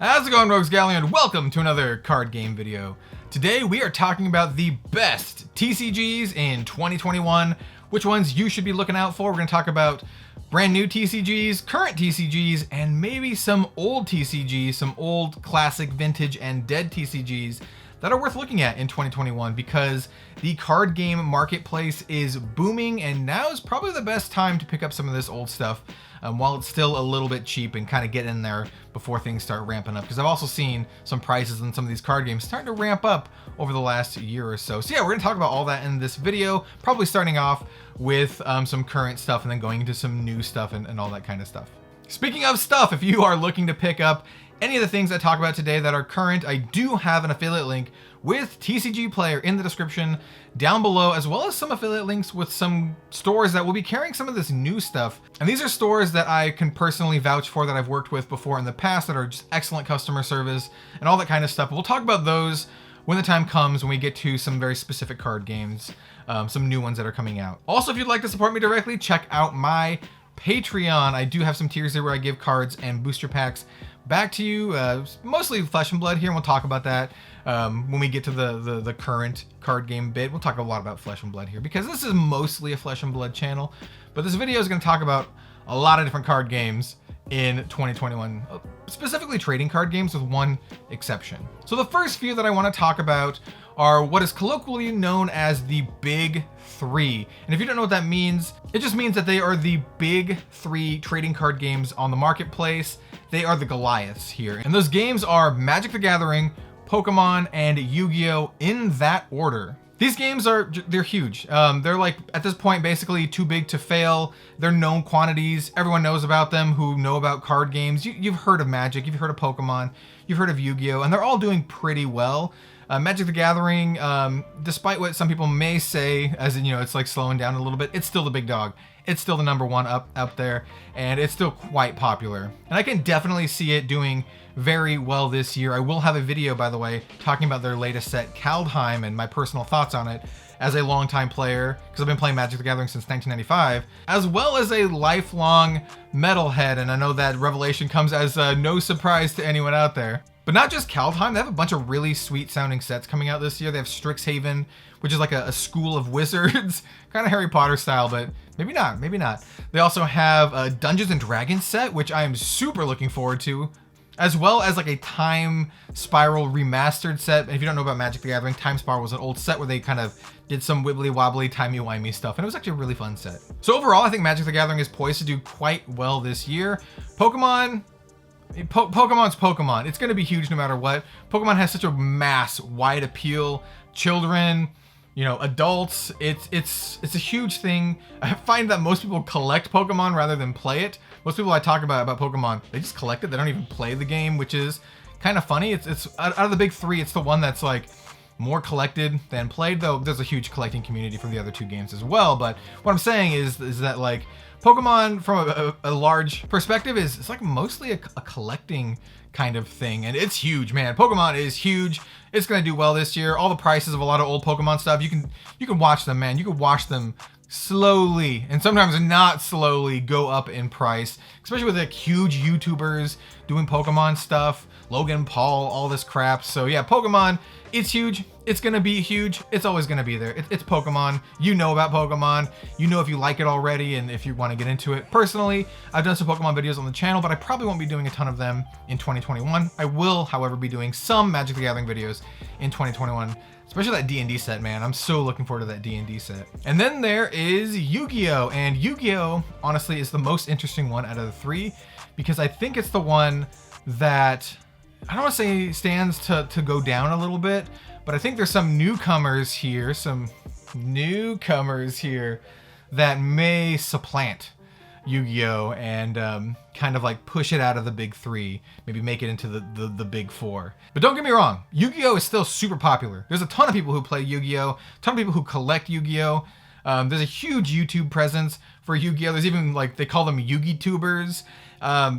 How's it going, Rogues Galleon? Welcome to another card game video. Today we are talking about the best TCGs in 2021, which ones you should be looking out for. We're going to talk about brand new TCGs, current TCGs, and maybe some old TCGs, some old classic, vintage, and dead TCGs that are worth looking at in 2021 because the card game marketplace is booming and now is probably the best time to pick up some of this old stuff while it's still a little bit cheap and kind of get in there before things start ramping up, because I've also seen some prices on some of these card games starting to ramp up over the last year or so. So yeah, we're going to talk about all that in this video, probably starting off with some current stuff and then going into some new stuff and all that kind of stuff. Speaking of stuff, if you are looking to pick up any of the things I talk about today that are current, I do have an affiliate link with TCG Player in the description down below, as well as some affiliate links with some stores that will be carrying some of this new stuff. And these are stores that I can personally vouch for, that I've worked with before in the past, that are just excellent customer service and all that kind of stuff. But we'll talk about those when the time comes, when we get to some very specific card games, some new ones that are coming out. Also, if you'd like to support me directly, check out my Patreon. I do have some tiers there where I give cards and booster packs back to you, mostly Flesh and Blood here, and we'll talk about that when we get to the current card game bit. We'll talk a lot about Flesh and Blood here because this is mostly a Flesh and Blood channel, but this video is going to talk about a lot of different card games in 2021, specifically trading card games with one exception. So the first few that I want to talk about are what is colloquially known as the Big Three. And if you don't know what that means, it just means that they are the big three trading card games on the marketplace. They are the Goliaths here. And those games are Magic the Gathering, Pokemon, and Yu-Gi-Oh! In that order. These games they're huge. They're like, at this point, basically too big to fail. They're known quantities. Everyone knows about them who know about card games. You've heard of Magic, you've heard of Pokemon, you've heard of Yu-Gi-Oh! And they're all doing pretty well. Magic the Gathering, despite what some people may say, as in, it's like slowing down a little bit, it's still the big dog. It's still the number one up there, and it's still quite popular. And I can definitely see it doing very well this year. I will have a video, by the way, talking about their latest set, Kaldheim, and my personal thoughts on it as a longtime player, because I've been playing Magic the Gathering since 1995, as well as a lifelong metalhead, and I know that revelation comes as no surprise to anyone out there. But not just Kaldheim, they have a bunch of really sweet sounding sets coming out this year. They have Strixhaven, which is like a school of wizards, kind of Harry Potter style, but maybe not. They also have a Dungeons and Dragons set, which I am super looking forward to, as well as like a Time Spiral remastered set. And if you don't know about Magic the Gathering, Time Spiral was an old set where they kind of did some wibbly wobbly, timey-wimey stuff, and it was actually a really fun set. So overall, I think Magic the Gathering is poised to do quite well this year. Pokemon's Pokemon. It's going to be huge no matter what. Pokemon has such a wide appeal. Children, adults. It's a huge thing. I find that most people collect Pokemon rather than play it. Most people I talk about Pokemon, they just collect it. They don't even play the game, which is kind of funny. It's out of the big three, it's the one that's like more collected than played, though there's a huge collecting community from the other two games as well. But what I'm saying is that like Pokemon from a large perspective it's like mostly a collecting kind of thing, and it's huge, man. Pokemon is huge. It's gonna do well this year. All the prices of a lot of old Pokemon stuff, you can watch them, man. You can watch them slowly, and sometimes not slowly, go up in price, especially with like huge YouTubers doing Pokemon stuff, Logan Paul, all this crap. So yeah, Pokemon, it's huge. It's gonna be huge. It's always gonna be there. It's Pokemon. You know about Pokemon. You know if you like it already and if you want to get into it. Personally, I've done some Pokemon videos on the channel, but I probably won't be doing a ton of them in 2021. I will, however, be doing some Magic the Gathering videos in 2021. Especially that D&D set, man. I'm so looking forward to that D&D set. And then there is Yu-Gi-Oh! And Yu-Gi-Oh! Honestly is the most interesting one out of the three, because I think it's the one that, I don't want to say stands to go down a little bit, but I think there's some newcomers here that may supplant Yu-Gi-Oh! And kind of like push it out of the big three, maybe make it into the big four. But don't get me wrong, Yu-Gi-Oh! Is still super popular. There's a ton of people who play Yu-Gi-Oh!, a ton of people who collect Yu-Gi-Oh! There's a huge YouTube presence for Yu-Gi-Oh! There's even like, they call them Yugi-tubers.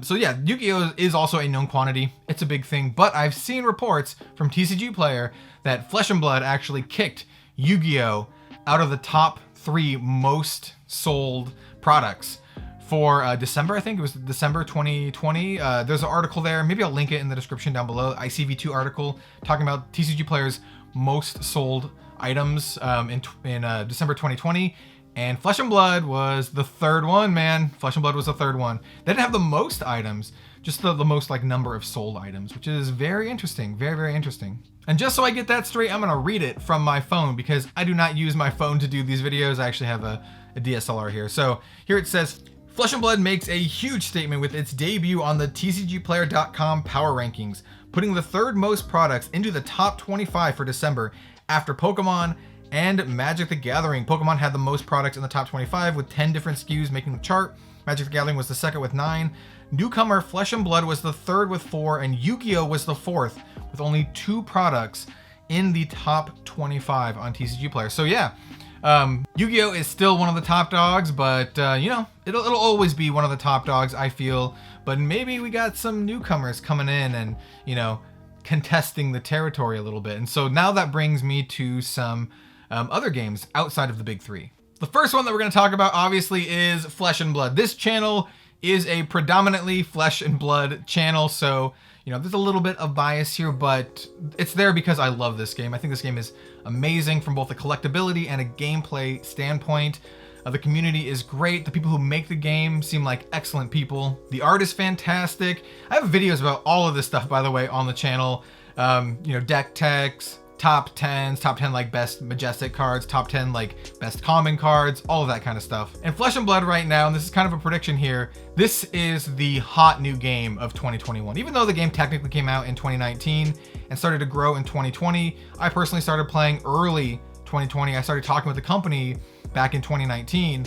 So yeah, Yu-Gi-Oh! Is also a known quantity. It's a big thing, but I've seen reports from TCG Player that Flesh and Blood actually kicked Yu-Gi-Oh! Out of the top 3 most sold products for December. I think it was December 2020. There's an article there. Maybe I'll link it in the description down below. ICV2 article talking about TCG players' most sold items in December 2020. And Flesh and Blood was the third one, man. Flesh and Blood was the third one. They didn't have the most items, just the most like number of sold items, which is very interesting. Very, very interesting. And just so I get that straight, I'm gonna read it from my phone because I do not use my phone to do these videos. I actually have a DSLR here. So here it says, Flesh and Blood makes a huge statement with its debut on the TCGplayer.com power rankings, putting the third most products into the top 25 for December after Pokemon and Magic the Gathering. Pokemon had the most products in the top 25 with 10 different SKUs making the chart. Magic the Gathering was the second with 9. Newcomer Flesh and Blood was the third with 4, and Yu-Gi-Oh was the fourth with only 2 products in the top 25 on TCG Player. So yeah, Yu-Gi-Oh is still one of the top dogs, but you know, it'll always be one of the top dogs, I feel. But maybe we got some newcomers coming in and, you know, contesting the territory a little bit. And so now that brings me to some other games outside of the big 3. The first one that we're going to talk about obviously is Flesh and Blood. This channel is a predominantly Flesh and Blood channel, so you know there's a little bit of bias here, but it's there because I love this game. I think this game is amazing from both a collectability and a gameplay standpoint. The community is great. The people who make the game seem like excellent people. The art is fantastic. I have videos about all of this stuff, by the way, on the channel. You know, deck techs, top 10s, top 10 like best majestic cards, top 10 like best common cards, all of that kind of stuff. And Flesh and Blood right now, and this is kind of a prediction here, this is the hot new game of 2021. Even though the game technically came out in 2019 and started to grow in 2020, I personally started playing early 2020. I started talking with the company back in 2019,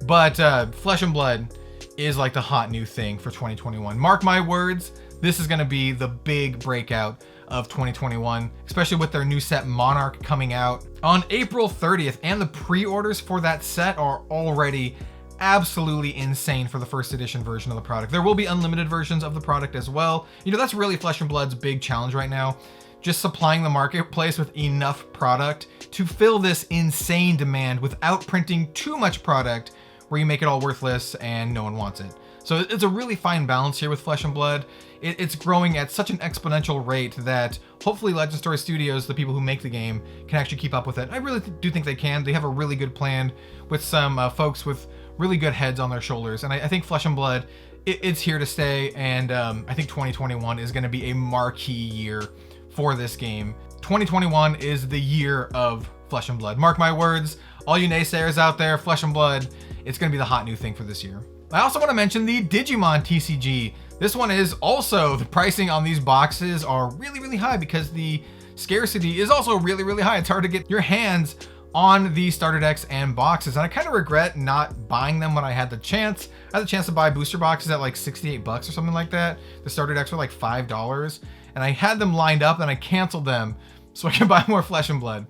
but Flesh and Blood is like the hot new thing for 2021. Mark my words, this is gonna be the big breakout of 2021, especially with their new set Monarch coming out on April 30th, and the pre-orders for that set are already absolutely insane for the first edition version of the product. There will be unlimited versions of the product as well. You know, that's really Flesh and Blood's big challenge right now, just supplying the marketplace with enough product to fill this insane demand without printing too much product where you make it all worthless and no one wants it. So it's a really fine balance here with Flesh and Blood. It's growing at such an exponential rate that hopefully Legend Story Studios, the people who make the game, can actually keep up with it. I really do think they can. They have a really good plan with some folks with really good heads on their shoulders. And I think Flesh and Blood, it's here to stay. And I think 2021 is going to be a marquee year for this game. 2021 is the year of Flesh and Blood. Mark my words, all you naysayers out there, Flesh and Blood, it's going to be the hot new thing for this year. I also want to mention the Digimon TCG. This one is also, the pricing on these boxes are really, really high because the scarcity is also really, really high. It's hard to get your hands on the starter decks and boxes. And I kind of regret not buying them when I had the chance. I had the chance to buy booster boxes at like 68 bucks or something like that. The starter decks were like $5 and I had them lined up and I canceled them so I can buy more Flesh and Blood.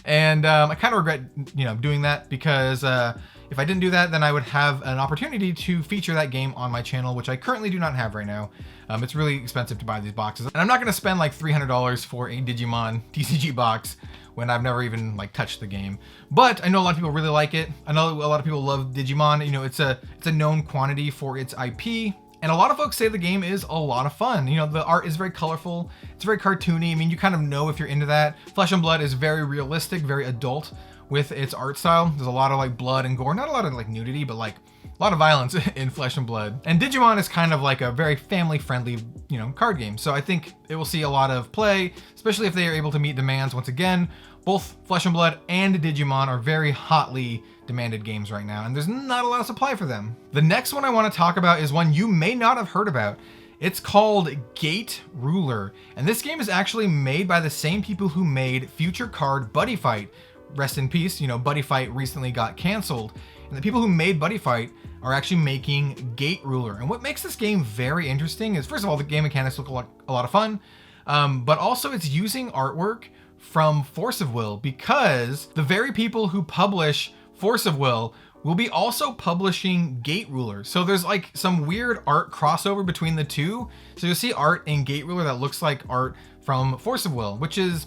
And I kind of regret, you know, doing that because if I didn't do that, then I would have an opportunity to feature that game on my channel, which I currently do not have right now. It's really expensive to buy these boxes. And I'm not going to spend like $300 for a Digimon TCG box when I've never even like touched the game. But I know a lot of people really like it. I know a lot of people love Digimon. You know, it's a known quantity for its IP. And a lot of folks say the game is a lot of fun. You know, the art is very colorful. It's very cartoony. I mean, you kind of know if you're into that. Flesh and Blood is very realistic, very adult with its art style. There's a lot of like blood and gore, not a lot of like nudity, but like a lot of violence in Flesh and Blood. And Digimon is kind of like a very family friendly, you know, card game. So I think it will see a lot of play, especially if they are able to meet demands. Once again, both Flesh and Blood and Digimon are very hotly demanded games right now, and there's not a lot of supply for them. The next one I want to talk about is one you may not have heard about. It's called Gate Ruler, and this game is actually made by the same people who made Future Card Buddy Fight. Rest in peace, you know, Buddy Fight recently got canceled, and the people who made Buddy Fight are actually making Gate Ruler. And what makes this game very interesting is, first of all, the game mechanics look a lot of fun, but also it's using artwork from Force of Will, because the very people who publish Force of Will be also publishing Gate Ruler. So there's like some weird art crossover between the two. So you'll see art in Gate Ruler that looks like art from Force of Will, which is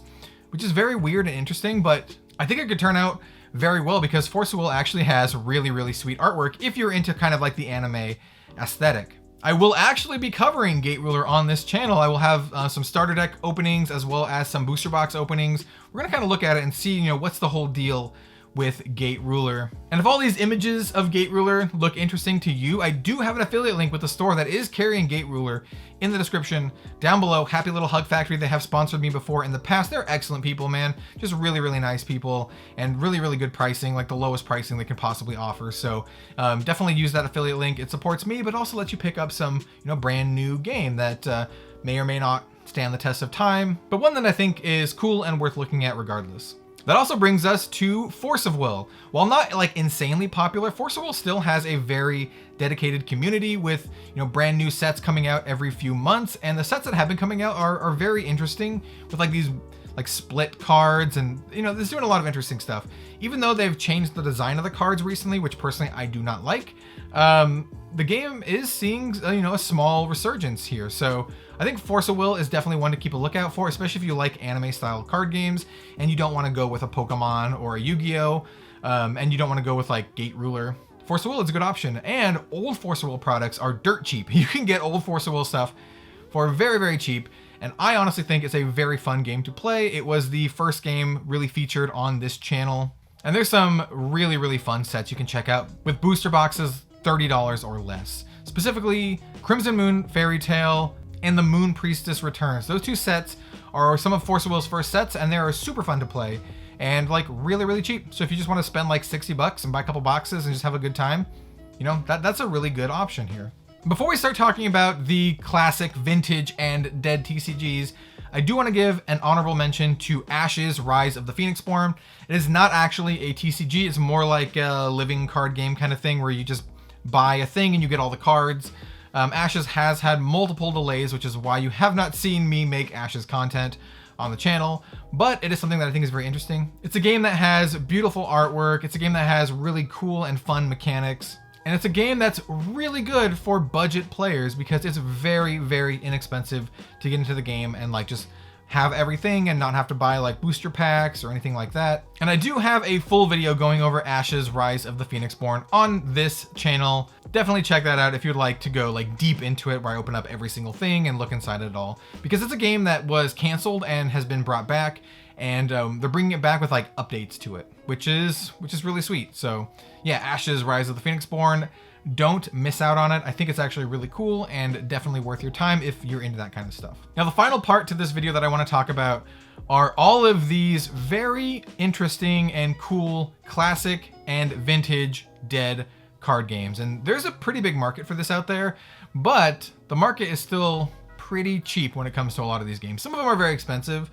very weird and interesting, but I think it could turn out very well because Force of Will actually has really, really sweet artwork if you're into kind of like the anime aesthetic. I will actually be covering Gate Ruler on this channel. I will have some starter deck openings as well as some booster box openings. We're gonna kind of look at it and see, you know, what's the whole deal with Gate Ruler. And if all these images of Gate Ruler look interesting to you, I do have an affiliate link with the store that is carrying Gate Ruler in the description down below. Happy Little Hug Factory, they have sponsored me before in the past. They're excellent people, man. Just really, really nice people and really, really good pricing, like the lowest pricing they can possibly offer. So definitely use that affiliate link. It supports me, but also lets you pick up some, you know, brand new game that may or may not stand the test of time, but one that I think is cool and worth looking at regardless. That also brings us to Force of Will. While not like insanely popular, Force of Will still has a very dedicated community with, you know, brand new sets coming out every few months. And the sets that have been coming out are very interesting with like these like split cards and, you know, this is doing a lot of interesting stuff. Even though they've changed the design of the cards recently, which personally I do not like, the game is seeing, you know, a small resurgence here. So I think Force of Will is definitely one to keep a lookout for, especially if you like anime style card games and you don't want to go with a Pokemon or a Yu-Gi-Oh! And you don't want to go with like Gate Ruler. Force of Will is a good option, and old Force of Will products are dirt cheap. You can get old Force of Will stuff for very, very cheap. And I honestly think it's a very fun game to play. It was the first game really featured on this channel. And there's some really, really fun sets you can check out with booster boxes, $30 or less. Specifically, Crimson Moon Fairy Tale and the Moon Priestess Returns. Those two sets are some of Force of Will's first sets, and they are super fun to play and like really, really cheap. So if you just want to spend like $60 and buy a couple boxes and just have a good time, you know, that's a really good option here. Before we start talking about the classic, vintage, and dead TCGs, I do want to give an honorable mention to Ashes: Rise of the Phoenixborn. It is not actually a TCG, it's more like a living card game kind of thing where you just buy a thing and you get all the cards. Ashes has had multiple delays, which is why you have not seen me make Ashes content on the channel, but it is something that I think is very interesting. It's a game that has beautiful artwork, it's a game that has really cool and fun mechanics, and it's a game that's really good for budget players because it's very, very inexpensive to get into the game and like just have everything and not have to buy like booster packs or anything like that. And I do have a full video going over Ashes: Rise of the Phoenixborn on this channel. Definitely check that out if you'd like to go like deep into it, where I open up every single thing and look inside it all, because it's a game that was canceled and has been brought back, and they're bringing it back with like updates to it, which is really sweet. So yeah, Ashes: Rise of the Phoenixborn. Don't miss out on it. I think it's actually really cool and definitely worth your time if you're into that kind of stuff. Now, the final part to this video that I want to talk about are all of these very interesting and cool classic and vintage dead card games. And there's a pretty big market for this out there, but the market is still pretty cheap when it comes to a lot of these games. Some of them are very expensive,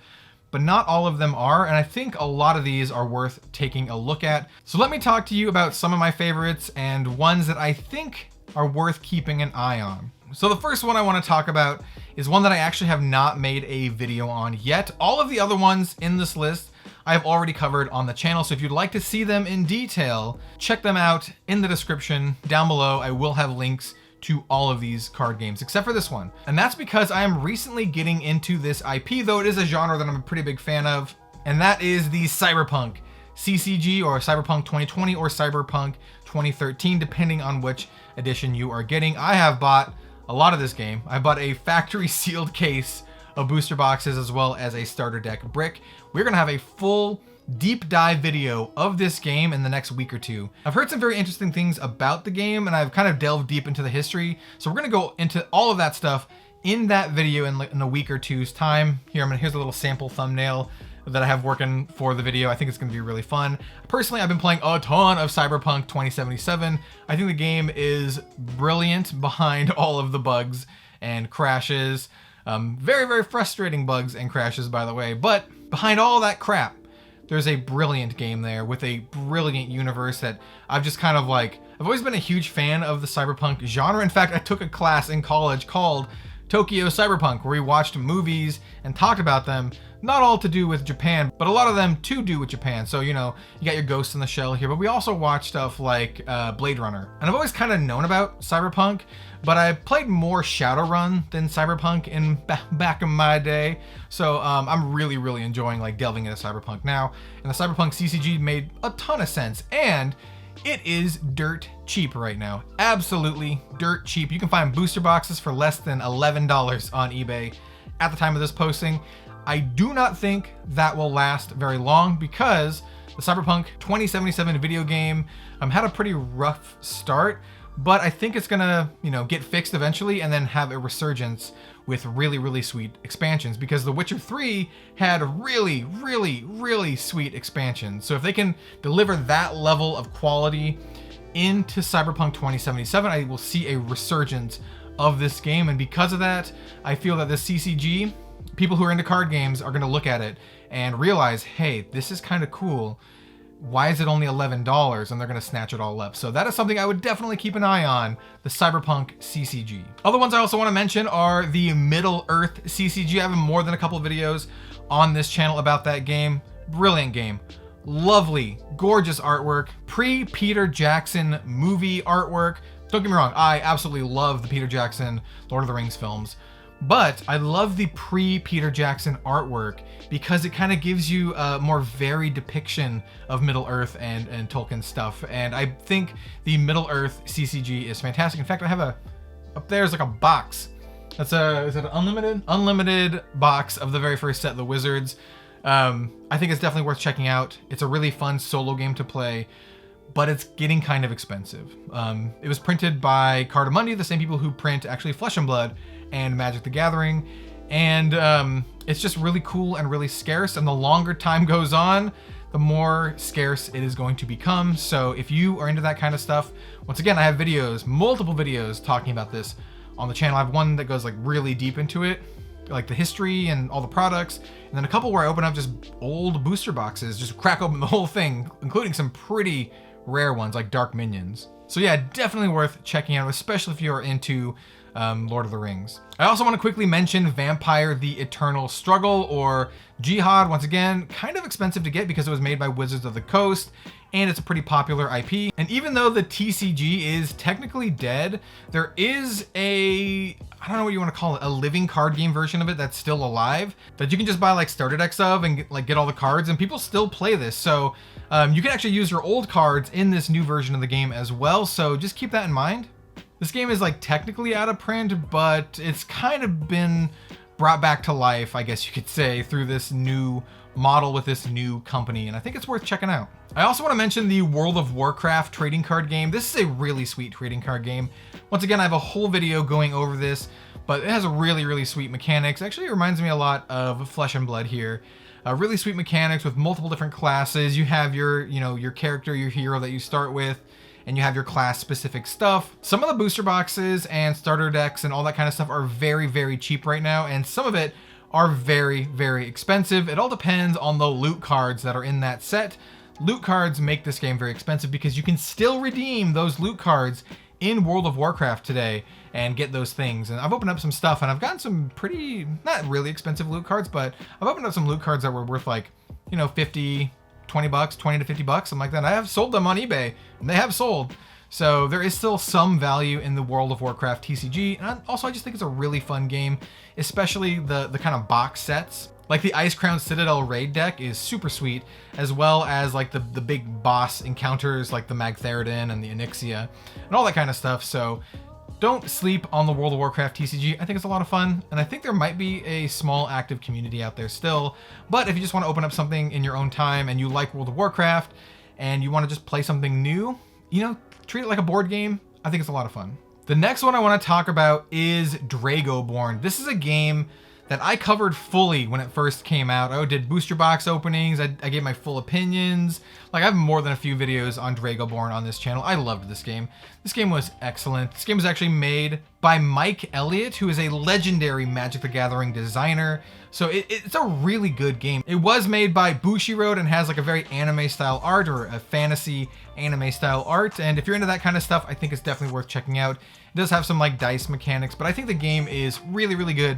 but not all of them are, and I think a lot of these are worth taking a look at. So let me talk to you about some of my favorites and ones that I think are worth keeping an eye on. So the first one I want to talk about is one that I actually have not made a video on yet. All of the other ones in this list I've already covered on the channel, so if you'd like to see them in detail, check them out in the description down below. I will have links to all of these card games, except for this one. And that's because I am recently getting into this IP, though it is a genre that I'm a pretty big fan of, and that is the Cyberpunk CCG, or Cyberpunk 2020 or Cyberpunk 2013, depending on which edition you are getting. I have bought a lot of this game. I bought a factory sealed case of booster boxes as well as a starter deck brick. We're gonna have a full deep dive video of this game in the next week or two. I've heard some very interesting things about the game, and I've kind of delved deep into the history. So we're gonna go into all of that stuff in that video in a week or two's time. Here's a little sample thumbnail that I have working for the video. I think it's gonna be really fun. Personally, I've been playing a ton of Cyberpunk 2077. I think the game is brilliant behind all of the bugs and crashes. Very, very frustrating bugs and crashes, by the way, but behind all that crap, there's a brilliant game there with a brilliant universe that I've just kind of like, I've always been a huge fan of the cyberpunk genre. In fact, I took a class in college called Tokyo Cyberpunk, where we watched movies and talked about them, not all to do with Japan, but a lot of them to do with Japan. So, you know, you got your Ghost in the Shell here, but we also watched stuff like Blade Runner. And I've always kind of known about Cyberpunk, but I played more Shadowrun than Cyberpunk in back in my day. So I'm really, really enjoying like delving into Cyberpunk now. And the Cyberpunk CCG made a ton of sense. And it is dirt cheap right now. Absolutely dirt cheap. You can find booster boxes for less than $11 on eBay at the time of this posting. I do not think that will last very long because the Cyberpunk 2077 video game had a pretty rough start, but I think it's gonna, you know, get fixed eventually and then have a resurgence with really, really sweet expansions, because The Witcher 3 had really, really, really sweet expansions. So if they can deliver that level of quality into Cyberpunk 2077, I will see a resurgence of this game. And because of that, I feel that this CCG, people who are into card games are gonna look at it and realize, hey, this is kind of cool. Why is it only $11? And they're gonna snatch it all up. So that is something I would definitely keep an eye on, the Cyberpunk CCG. Other ones I also wanna mention are the Middle Earth CCG. I have more than a couple of videos on this channel about that game. Brilliant game. Lovely, gorgeous artwork, pre-Peter Jackson movie artwork. Don't get me wrong, I absolutely love the Peter Jackson Lord of the Rings films. But I love the pre-Peter Jackson artwork because it kind of gives you a more varied depiction of Middle Earth and Tolkien stuff. And I think the Middle Earth CCG is fantastic. In fact, I have up there's like a box. Is it an unlimited box of the very first set, the Wizards. I think it's definitely worth checking out. It's a really fun solo game to play, but it's getting kind of expensive. It was printed by Cardamundi, the same people who print actually Flesh and Blood and Magic the Gathering, and it's just really cool and really scarce, and the longer time goes on, the more scarce it is going to become. So if you are into that kind of stuff, once again, I have videos, multiple videos talking about this on the channel. I have one that goes like really deep into it, like the history and all the products, and then a couple where I open up just old booster boxes, just crack open the whole thing, including some pretty rare ones like Dark Minions. So yeah, definitely worth checking out, especially if you're into Lord of the Rings. I also want to quickly mention Vampire: The Eternal Struggle, or Jihad. Once again, kind of expensive to get because it was made by Wizards of the Coast, and it's a pretty popular IP. And even though the TCG is technically dead, there is I don't know what you want to call it, a living card game version of it that's still alive that you can just buy like starter decks of and get all the cards, and people still play this. So you can actually use your old cards in this new version of the game as well. So just keep that in mind. This game is like technically out of print, but it's kind of been brought back to life, I guess you could say, through this new model with this new company, and I think it's worth checking out. I also want to mention the World of Warcraft trading card game. This is a really sweet trading card game. Once again, I have a whole video going over this, but it has a really, really sweet mechanics. Actually, it reminds me a lot of Flesh and Blood here. Really sweet mechanics with multiple different classes. You have your character, your hero that you start with, and you have your class specific stuff. Some of the booster boxes and starter decks and all that kind of stuff are very, very cheap right now, and some of it are very, very expensive. It all depends on the loot cards that are in that set. Loot cards make this game very expensive because you can still redeem those loot cards in World of Warcraft today and get those things. And I've opened up some stuff and I've gotten some pretty, not really expensive loot cards, but I've opened up some loot cards that were worth like, 50, 20 bucks, 20 to 50 bucks, something like that. And I have sold them on eBay, and they have sold. So there is still some value in the World of Warcraft TCG. And I just think it's a really fun game, especially the kind of box sets. Like the Icecrown Citadel raid deck is super sweet, as well as like the big boss encounters like the Magtheridon and the Onyxia and all that kind of stuff. So don't sleep on the World of Warcraft TCG. I think it's a lot of fun, and I think there might be a small active community out there still. But if you just want to open up something in your own time and you like World of Warcraft and you want to just play something new, treat it like a board game, I think it's a lot of fun. The next one I want to talk about is Dragoborn. This is a game that I covered fully when it first came out. I did booster box openings, I gave my full opinions. Like, I have more than a few videos on Dragoborn on this channel. I loved this game. This game was excellent. This game was actually made by Mike Elliott, who is a legendary Magic the Gathering designer. So it's a really good game. It was made by Bushiroad and has like a very anime style art, or a fantasy anime style art. And if you're into that kind of stuff, I think it's definitely worth checking out. It does have some like dice mechanics, but I think the game is really, really good.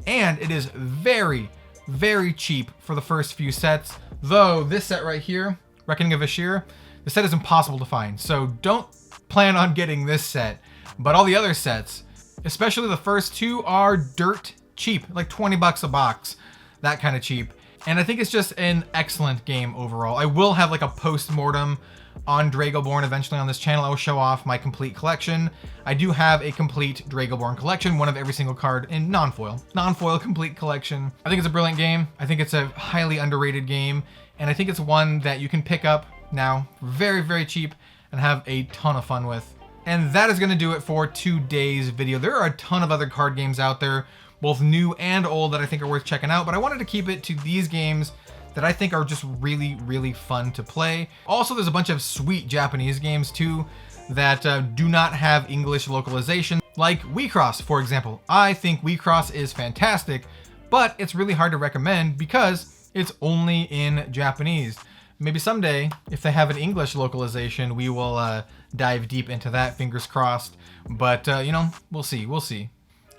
And it is very, very cheap for the first few sets. Though this set right here, Reckoning of Ashir, the set is impossible to find. So don't plan on getting this set. But all the other sets, especially the first two, are dirt cheap, like 20 bucks a box, that kind of cheap. And I think it's just an excellent game overall. I will have like a post-mortem on Dragoborn eventually on this channel. I will show off my complete collection. I do have a complete Dragoborn collection, one of every single card in non-foil complete collection. I think it's a brilliant game. I think it's a highly underrated game, and I think it's one that you can pick up now very, very cheap and have a ton of fun with. And that is going to do it for today's video. There are a ton of other card games out there, both new and old, that I think are worth checking out, but I wanted to keep it to these games that I think are just really, really fun to play. Also, there's a bunch of sweet Japanese games too that do not have English localization, like WeCross, for example. I think WeCross is fantastic, but it's really hard to recommend because it's only in Japanese. Maybe someday, if they have an English localization, we will dive deep into that, fingers crossed. But, you know, we'll see.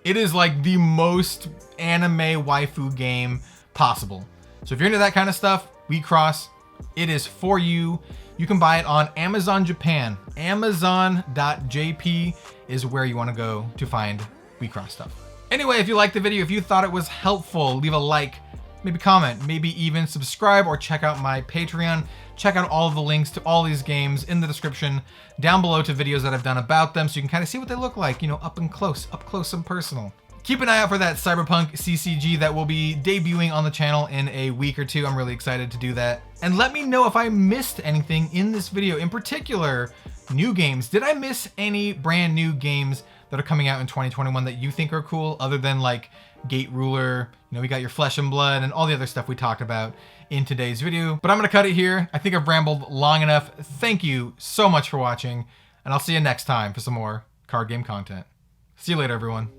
It is like the most anime waifu game possible. So if you're into that kind of stuff, WeCross, it is for you. You can buy it on Amazon Japan. Amazon.jp is where you want to go to find WeCross stuff. Anyway, if you liked the video, if you thought it was helpful, leave a like, maybe comment, maybe even subscribe, or check out my Patreon. Check out all of the links to all these games in the description down below to videos that I've done about them, so you can kind of see what they look like, you know, up close and personal. Keep an eye out for that Cyberpunk CCG that will be debuting on the channel in a week or two. I'm really excited to do that. And let me know if I missed anything in this video, in particular, new games. Did I miss any brand new games that are coming out in 2021 that you think are cool, other than like Gate Ruler? You know, we got your Flesh and Blood and all the other stuff we talked about in today's video. But I'm gonna cut it here. I think I've rambled long enough. Thank you so much for watching, and I'll see you next time for some more card game content. See you later, everyone.